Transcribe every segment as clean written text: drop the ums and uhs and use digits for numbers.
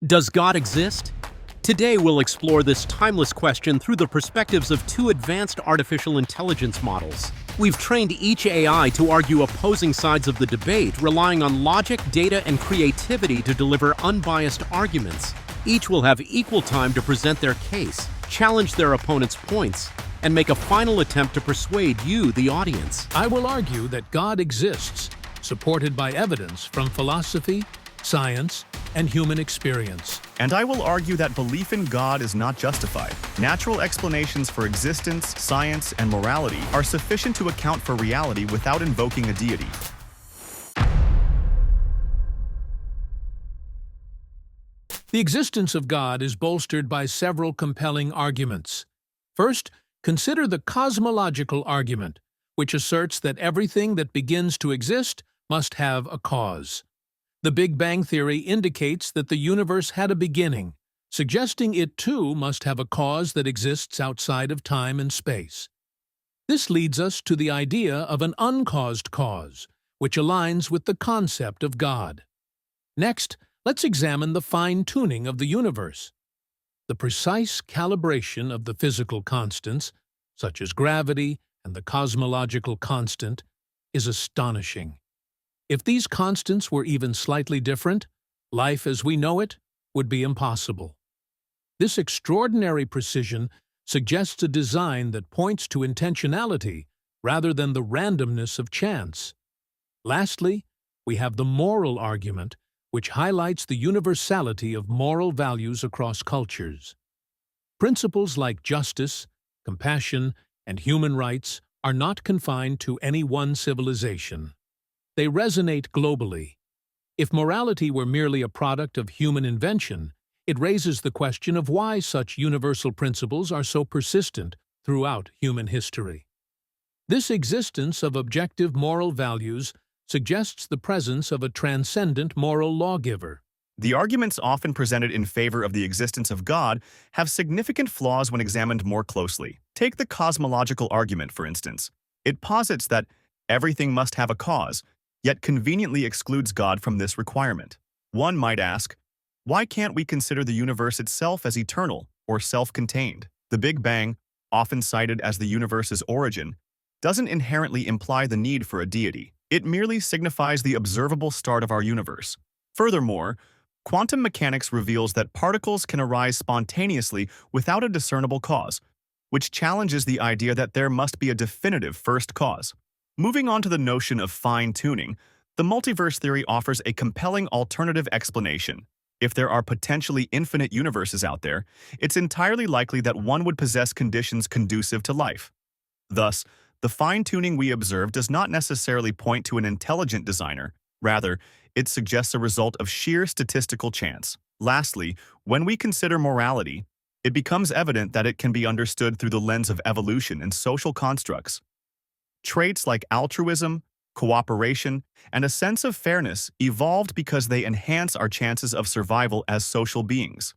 Does God exist? Today we'll explore this timeless question through the perspectives of two advanced artificial intelligence models. We've trained each AI to argue opposing sides of the debate, relying on logic, data, and creativity to deliver unbiased arguments. Each will have equal time to present their case, challenge their opponent's points, and make a final attempt to persuade you, the audience. I will argue that God exists, supported by evidence from philosophy, science, and human experience. And I will argue that belief in God is not justified. Natural explanations for existence, science, and morality are sufficient to account for reality without invoking a deity. The existence of God is bolstered by several compelling arguments. First, consider the cosmological argument, which asserts that everything that begins to exist must have a cause. The Big Bang Theory indicates that the universe had a beginning, suggesting it too must have a cause that exists outside of time and space. This leads us to the idea of an uncaused cause, which aligns with the concept of God. Next, let's examine the fine-tuning of the universe. The precise calibration of the physical constants, such as gravity and the cosmological constant, is astonishing. If these constants were even slightly different, life as we know it would be impossible. This extraordinary precision suggests a design that points to intentionality rather than the randomness of chance. Lastly, we have the moral argument, which highlights the universality of moral values across cultures. Principles like justice, compassion, and human rights are not confined to any one civilization. They resonate globally. If morality were merely a product of human invention, it raises the question of why such universal principles are so persistent throughout human history. This existence of objective moral values suggests the presence of a transcendent moral lawgiver. The arguments often presented in favor of the existence of God have significant flaws when examined more closely. Take the cosmological argument, for instance. It posits that everything must have a cause, yet conveniently excludes God from this requirement. One might ask, why can't we consider the universe itself as eternal or self-contained? The Big Bang, often cited as the universe's origin, doesn't inherently imply the need for a deity. It merely signifies the observable start of our universe. Furthermore, quantum mechanics reveals that particles can arise spontaneously without a discernible cause, which challenges the idea that there must be a definitive first cause. Moving on to the notion of fine-tuning, the multiverse theory offers a compelling alternative explanation. If there are potentially infinite universes out there, it's entirely likely that one would possess conditions conducive to life. Thus, the fine-tuning we observe does not necessarily point to an intelligent designer. Rather, it suggests a result of sheer statistical chance. Lastly, when we consider morality, it becomes evident that it can be understood through the lens of evolution and social constructs. Traits like altruism, cooperation, and a sense of fairness evolved because they enhance our chances of survival as social beings.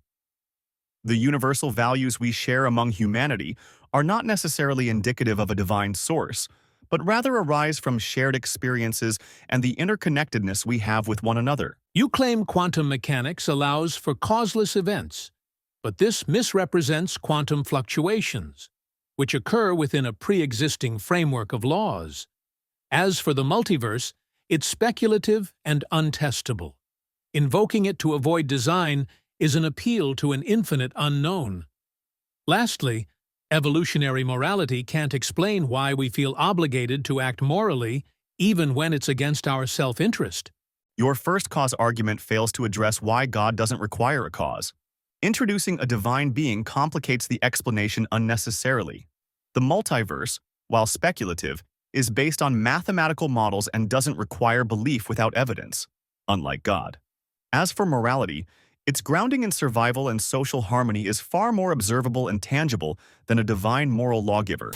The universal values we share among humanity are not necessarily indicative of a divine source, but rather arise from shared experiences and the interconnectedness we have with one another. You claim quantum mechanics allows for causeless events, but this misrepresents quantum fluctuations, which occur within a pre-existing framework of laws. As for the multiverse, it's speculative and untestable. Invoking it to avoid design is an appeal to an infinite unknown. Lastly, evolutionary morality can't explain why we feel obligated to act morally, even when it's against our self-interest. Your first cause argument fails to address why God doesn't require a cause. Introducing a divine being complicates the explanation unnecessarily. The multiverse, while speculative, is based on mathematical models and doesn't require belief without evidence, unlike God. As for morality, its grounding in survival and social harmony is far more observable and tangible than a divine moral lawgiver.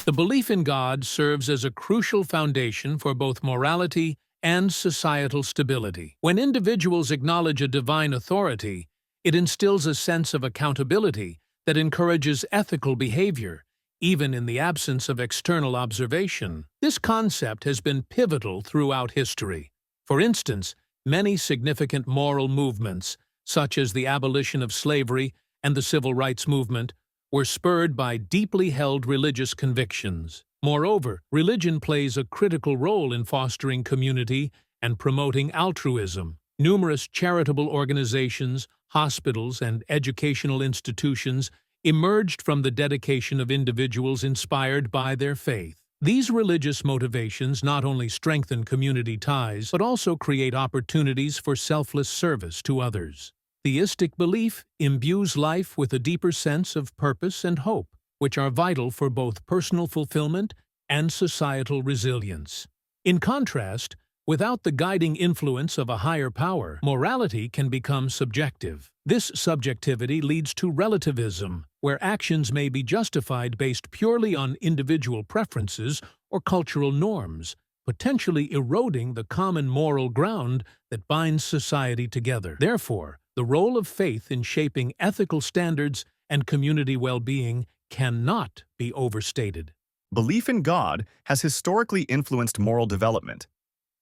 The belief in God serves as a crucial foundation for both morality and societal stability. When individuals acknowledge a divine authority, it instills a sense of accountability that encourages ethical behavior, even in the absence of external observation. This concept has been pivotal throughout history. For instance, many significant moral movements, such as the abolition of slavery and the civil rights movement, were spurred by deeply held religious convictions. Moreover, religion plays a critical role in fostering community and promoting altruism. Numerous charitable organizations, hospitals, and educational institutions emerged from the dedication of individuals inspired by their faith. These religious motivations not only strengthen community ties, but also create opportunities for selfless service to others. Theistic belief imbues life with a deeper sense of purpose and hope, which are vital for both personal fulfillment and societal resilience. In contrast, without the guiding influence of a higher power, morality can become subjective. This subjectivity leads to relativism, where actions may be justified based purely on individual preferences or cultural norms, potentially eroding the common moral ground that binds society together. Therefore, the role of faith in shaping ethical standards and community well-being cannot be overstated. Belief in God has historically influenced moral development,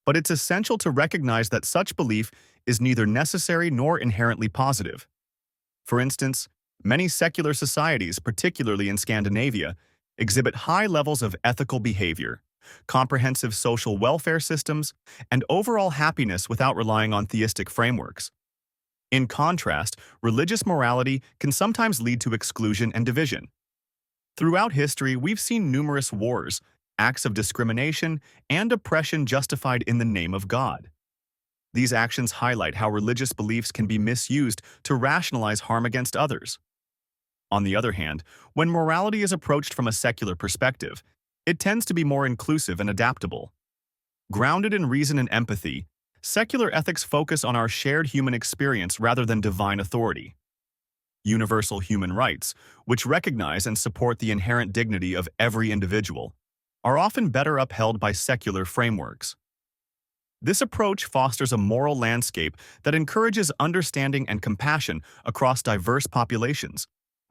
but it's essential to recognize that such belief is neither necessary nor inherently positive. For instance, many secular societies, particularly in Scandinavia, exhibit high levels of ethical behavior, comprehensive social welfare systems, and overall happiness without relying on theistic frameworks. In contrast, religious morality can sometimes lead to exclusion and division. Throughout history, we've seen numerous wars, acts of discrimination, and oppression justified in the name of God. These actions highlight how religious beliefs can be misused to rationalize harm against others. On the other hand, when morality is approached from a secular perspective, it tends to be more inclusive and adaptable. Grounded in reason and empathy, secular ethics focus on our shared human experience rather than divine authority. Universal human rights, which recognize and support the inherent dignity of every individual, are often better upheld by secular frameworks. This approach fosters a moral landscape that encourages understanding and compassion across diverse populations,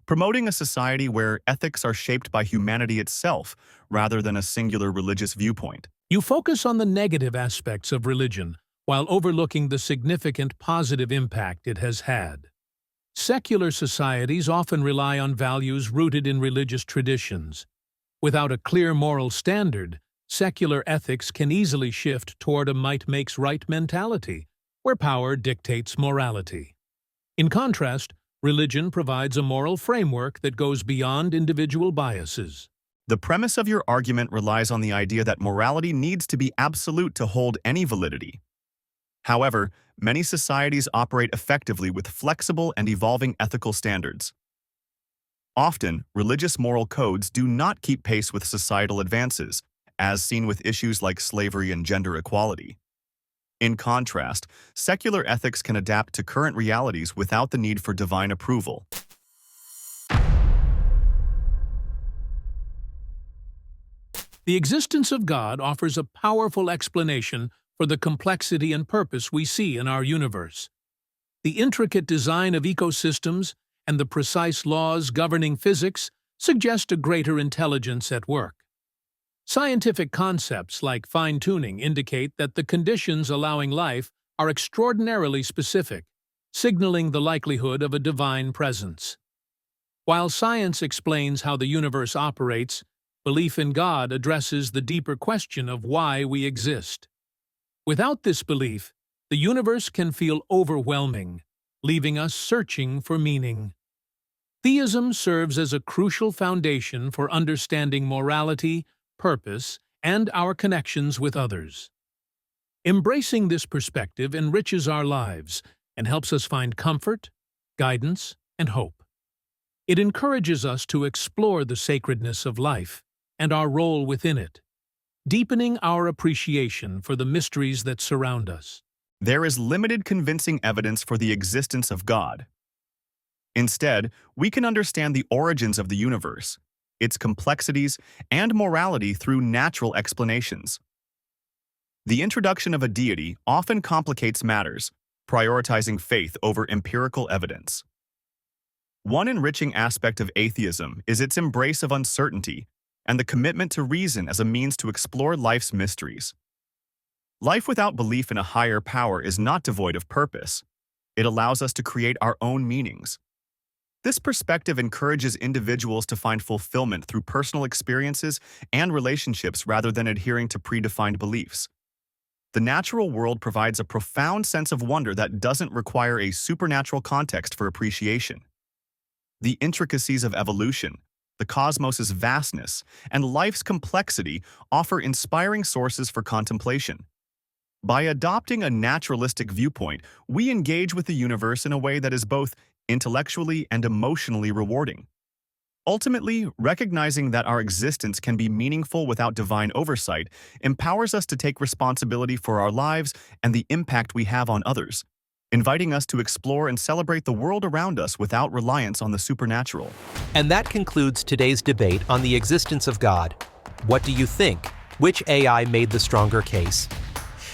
promoting a society where ethics are shaped by humanity itself rather than a singular religious viewpoint. You focus on the negative aspects of religion, while overlooking the significant positive impact it has had. Secular societies often rely on values rooted in religious traditions. Without a clear moral standard, secular ethics can easily shift toward a might-makes-right mentality, where power dictates morality. In contrast, religion provides a moral framework that goes beyond individual biases. The premise of your argument relies on the idea that morality needs to be absolute to hold any validity. However, many societies operate effectively with flexible and evolving ethical standards. Often, religious moral codes do not keep pace with societal advances, as seen with issues like slavery and gender equality. In contrast, secular ethics can adapt to current realities without the need for divine approval. The existence of God offers a powerful explanation for the complexity and purpose we see in our universe. The intricate design of ecosystems and the precise laws governing physics suggest a greater intelligence at work. Scientific concepts like fine-tuning indicate that the conditions allowing life are extraordinarily specific, signaling the likelihood of a divine presence. While science explains how the universe operates, belief in God addresses the deeper question of why we exist. Without this belief, the universe can feel overwhelming, leaving us searching for meaning. Theism serves as a crucial foundation for understanding morality, purpose, and our connections with others. Embracing this perspective enriches our lives and helps us find comfort, guidance, and hope. It encourages us to explore the sacredness of life and our role within it, deepening our appreciation for the mysteries that surround us. There is limited convincing evidence for the existence of God. Instead, we can understand the origins of the universe, its complexities, and morality through natural explanations. The introduction of a deity often complicates matters, prioritizing faith over empirical evidence. One enriching aspect of atheism is its embrace of uncertainty and the commitment to reason as a means to explore life's mysteries. Life without belief in a higher power is not devoid of purpose. It allows us to create our own meanings. This perspective encourages individuals to find fulfillment through personal experiences and relationships rather than adhering to predefined beliefs. The natural world provides a profound sense of wonder that doesn't require a supernatural context for appreciation. The intricacies of evolution, the cosmos's vastness, and life's complexity offer inspiring sources for contemplation. By adopting a naturalistic viewpoint, we engage with the universe in a way that is both intellectually and emotionally rewarding. Ultimately, recognizing that our existence can be meaningful without divine oversight empowers us to take responsibility for our lives and the impact we have on others, inviting us to explore and celebrate the world around us without reliance on the supernatural. And that concludes today's debate on the existence of God. What do you think? Which AI made the stronger case?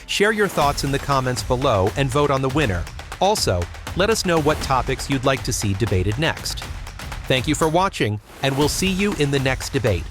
Share your thoughts in the comments below and vote on the winner. Also, let us know what topics you'd like to see debated next. Thank you for watching, and we'll see you in the next debate.